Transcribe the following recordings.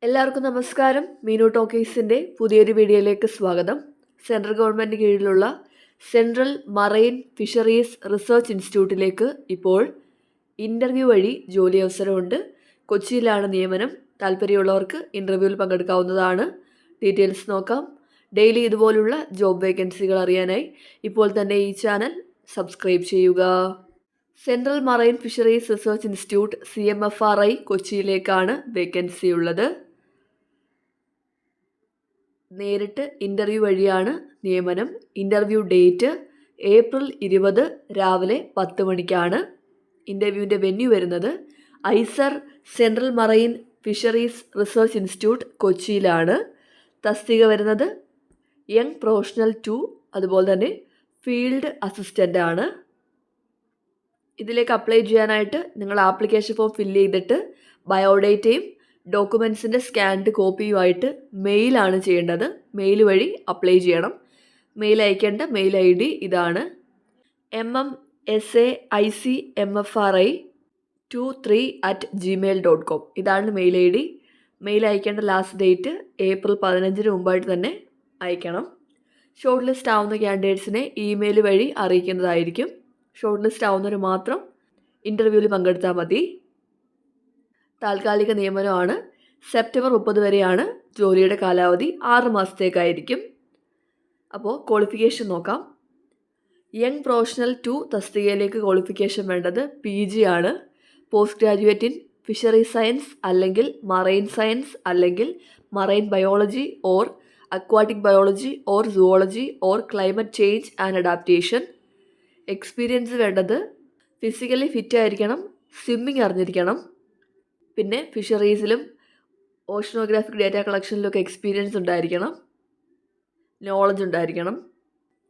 എല്ലാവർക്കും നമസ്കാരം. മീനു ടോക്കീസിൻ്റെ പുതിയൊരു വീഡിയോയിലേക്ക് സ്വാഗതം. സെൻട്രൽ ഗവൺമെൻറ് കീഴിലുള്ള സെൻട്രൽ മറൈൻ ഫിഷറീസ് റിസർച്ച് ഇൻസ്റ്റിറ്റ്യൂട്ടിലേക്ക് ഇപ്പോൾ ഇൻ്റർവ്യൂ വഴി ജോലി അവസരമുണ്ട്. കൊച്ചിയിലാണ് നിയമനം. താല്പര്യമുള്ളവർക്ക് ഇൻ്റർവ്യൂവിൽ പങ്കെടുക്കാവുന്നതാണ്. ഡീറ്റെയിൽസ് നോക്കാം. ഡെയിലി ഇതുപോലുള്ള ജോബ് വേക്കൻസികൾ അറിയാനായി ഇപ്പോൾ തന്നെ ഈ ചാനൽ സബ്സ്ക്രൈബ് ചെയ്യുക. Central marine fisheries research institute CMFRI കൊച്ചിയിലേക്കാണ് വേക്കൻസി ഉള്ളത്. നേരിട്ട് ഇൻ്റർവ്യൂ വഴിയാണ് നിയമനം. ഇൻ്റർവ്യൂ ഡേറ്റ് ഏപ്രിൽ 20 രാവിലെ 10 മണിക്കാണ്. ഇൻ്റർവ്യൂവിൻ്റെ വെന്യൂ വരുന്നത് ICAR central marine fisheries research institute കൊച്ചിയിലാണ്. തസ്തിക വരുന്നത് യങ് പ്രൊഫഷണൽ 2, അതുപോലെ തന്നെ ഫീൽഡ് അസിസ്റ്റൻ്റ് ആണ്. ഇതിലേക്ക് അപ്ലൈ ചെയ്യാനായിട്ട് നിങ്ങൾ ആപ്ലിക്കേഷൻ ഫോം ഫില്ല് ചെയ്തിട്ട് ബയോഡേറ്റയും ഡോക്യുമെൻസിൻ്റെ സ്കാൻഡ് കോപ്പിയുമായിട്ട് മെയിലാണ് ചെയ്യേണ്ടത്. മെയിൽ വഴി അപ്ലൈ ചെയ്യണം. മെയിൽ അയക്കേണ്ട മെയിൽ ID ഇതാണ്: mmsacicmfri23@gmail.com. ഇതാണ് മെയിൽ ID. മെയിൽ അയക്കേണ്ട ലാസ്റ്റ് ഡേറ്റ് ഏപ്രിൽ 15 മുമ്പായിട്ട് തന്നെ അയക്കണം. ഷോർട്ട് ലിസ്റ്റ് ആവുന്ന ക്യാൻഡിഡേറ്റ്സിനെ ഇമെയിൽ വഴി അറിയിക്കുന്നതായിരിക്കും. ഷോർട്ട് ലിസ്റ്റ് ആവുന്നവർ മാത്രം ഇൻ്റർവ്യൂവിൽ പങ്കെടുത്താൽ മതി. താൽക്കാലിക നിയമനമാണ്. സെപ്റ്റംബർ 30 വരെയാണ് ജോലിയുടെ കാലാവധി. 6 മാസത്തേക്കായിരിക്കും. അപ്പോൾ ക്വാളിഫിക്കേഷൻ നോക്കാം. യങ് പ്രൊഫഷണൽ 2 തസ്തികയിലേക്ക് ക്വാളിഫിക്കേഷൻ വേണ്ടത് PG ആണ്. Post graduate in fishery science അല്ലെങ്കിൽ മറൈൻ സയൻസ് അല്ലെങ്കിൽ marine biology or aquatic biology or zoology or climate change and adaptation. Experience വേണ്ടത് ഫിസിക്കലി ഫിറ്റ് ആയിരിക്കണം, സ്വിമ്മിങ് അറിഞ്ഞിരിക്കണം, പിന്നെ ഫിഷറീസിലും ഓഷനോഗ്രാഫിക് ഡാറ്റ കളക്ഷനിലൊക്കെ എക്സ്പീരിയൻസ് ഉണ്ടായിരിക്കണം, നോളജ് ഉണ്ടായിരിക്കണം.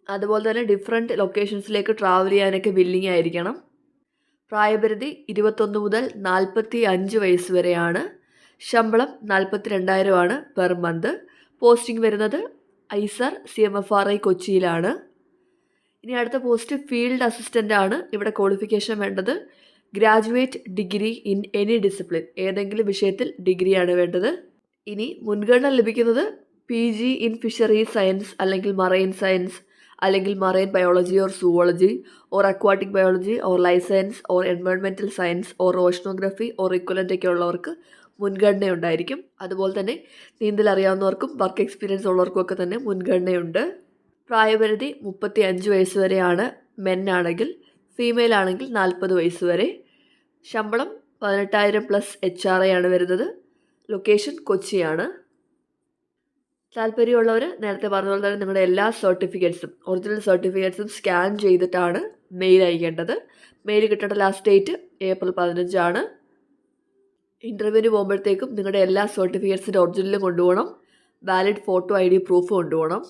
അതുപോലെ തന്നെ ഡിഫറെൻറ്റ് ലൊക്കേഷൻസിലേക്ക് ട്രാവൽ ചെയ്യാനൊക്കെ വില്ലിങ് ആയിരിക്കണം. പ്രായപരിധി 21 മുതൽ 45 വയസ്സ് വരെയാണ്. ശമ്പളം 42,000 ആണ് പെർ മന്ത്. പോസ്റ്റിംഗ് വരുന്നത് ഐസർ CMFRI കൊച്ചിയിലാണ്. ഇനി അടുത്ത പോസ്റ്റ് ഫീൽഡ് അസിസ്റ്റൻ്റ് ആണ്. ഇവിടെ ക്വാളിഫിക്കേഷൻ വേണ്ടത് graduate degree in any discipline, ഏതെങ്കിലും വിഷയത്തിൽ ഡിഗ്രിയാണ് വേണ്ടത്. ഇനി മുൻഗണന ലഭിക്കുന്നത് PG ഇൻ ഫിഷറി സയൻസ് അല്ലെങ്കിൽ മറൈൻ സയൻസ് അല്ലെങ്കിൽ marine biology or zoology or aquatic biology or life science or environmental science or oceanography or equivalent ഒക്കെ ഉള്ളവർക്ക് മുൻഗണനയുണ്ടായിരിക്കും. അതുപോലെ തന്നെ നീന്തൽ അറിയാവുന്നവർക്കും വർക്ക് എക്സ്പീരിയൻസ് ഉള്ളവർക്കും ഒക്കെ തന്നെ മുൻഗണനയുണ്ട്. പ്രായപരിധി 35 വയസ്സ് വരെയാണ് മെൻ ആണെങ്കിൽ. ഫീമെയിൽ ആണെങ്കിൽ 40 വയസ്സ് വരെ. ശമ്പളം 18,000 പ്ലസ് HRA ആണ് വരുന്നത്. ലൊക്കേഷൻ കൊച്ചിയാണ്. താല്പര്യമുള്ളവർ നേരത്തെ പറഞ്ഞ പോലെ തന്നെ നിങ്ങളുടെ എല്ലാ സർട്ടിഫിക്കറ്റ്സും ഒറിജിനൽ സർട്ടിഫിക്കറ്റ്സും സ്കാൻ ചെയ്തിട്ടാണ് മെയിൽ അയക്കേണ്ടത്. മെയിൽ കിട്ടേണ്ട ലാസ്റ്റ് ഡേറ്റ് ഏപ്രിൽ 15 ആണ്. ഇൻ്റർവ്യൂവിന് പോകുമ്പോഴത്തേക്കും നിങ്ങളുടെ എല്ലാ സർട്ടിഫിക്കറ്റ്സിൻ്റെ ഒറിജിനലും കൊണ്ടുപോകണം. വാലിഡ് ഫോട്ടോ ID പ്രൂഫ് കൊണ്ടുപോകണം.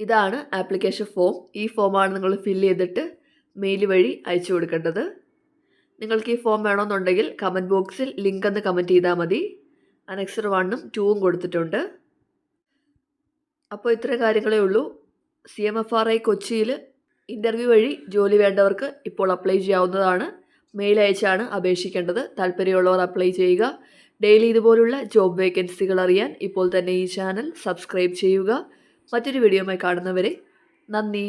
ഇതാണ് ആപ്ലിക്കേഷൻ ഫോം. ഈ ഫോമാണ് നിങ്ങൾ ഫില്ല് ചെയ്തിട്ട് മെയിൽ വഴി അയച്ചു കൊടുക്കേണ്ടത്. നിങ്ങൾക്ക് ഈ ഫോം വേണമെന്നുണ്ടെങ്കിൽ കമൻറ്റ് ബോക്സിൽ ലിങ്ക് എന്ന് കമൻറ്റ് ചെയ്താൽ മതി. അനക്സർ 1ഉം 2ഉം കൊടുത്തിട്ടുണ്ട്. അപ്പോൾ ഇത്രയും കാര്യങ്ങളേ ഉള്ളൂ. CMFRI കൊച്ചിയിൽ ഇൻ്റർവ്യൂ വഴി ജോലി വേണ്ടവർക്ക് ഇപ്പോൾ അപ്ലൈ ചെയ്യാവുന്നതാണ്. മെയിൽ അയച്ചാണ് അപേക്ഷിക്കേണ്ടത്. താല്പര്യമുള്ളവർ അപ്ലൈ ചെയ്യുക. ഡെയിലി ഇതുപോലുള്ള ജോബ് വേക്കൻസികൾ അറിയാൻ ഇപ്പോൾ തന്നെ ഈ ചാനൽ സബ്സ്ക്രൈബ് ചെയ്യുക. മറ്റൊരു വീഡിയോയുമായി കാണുന്നവരെ നന്ദി.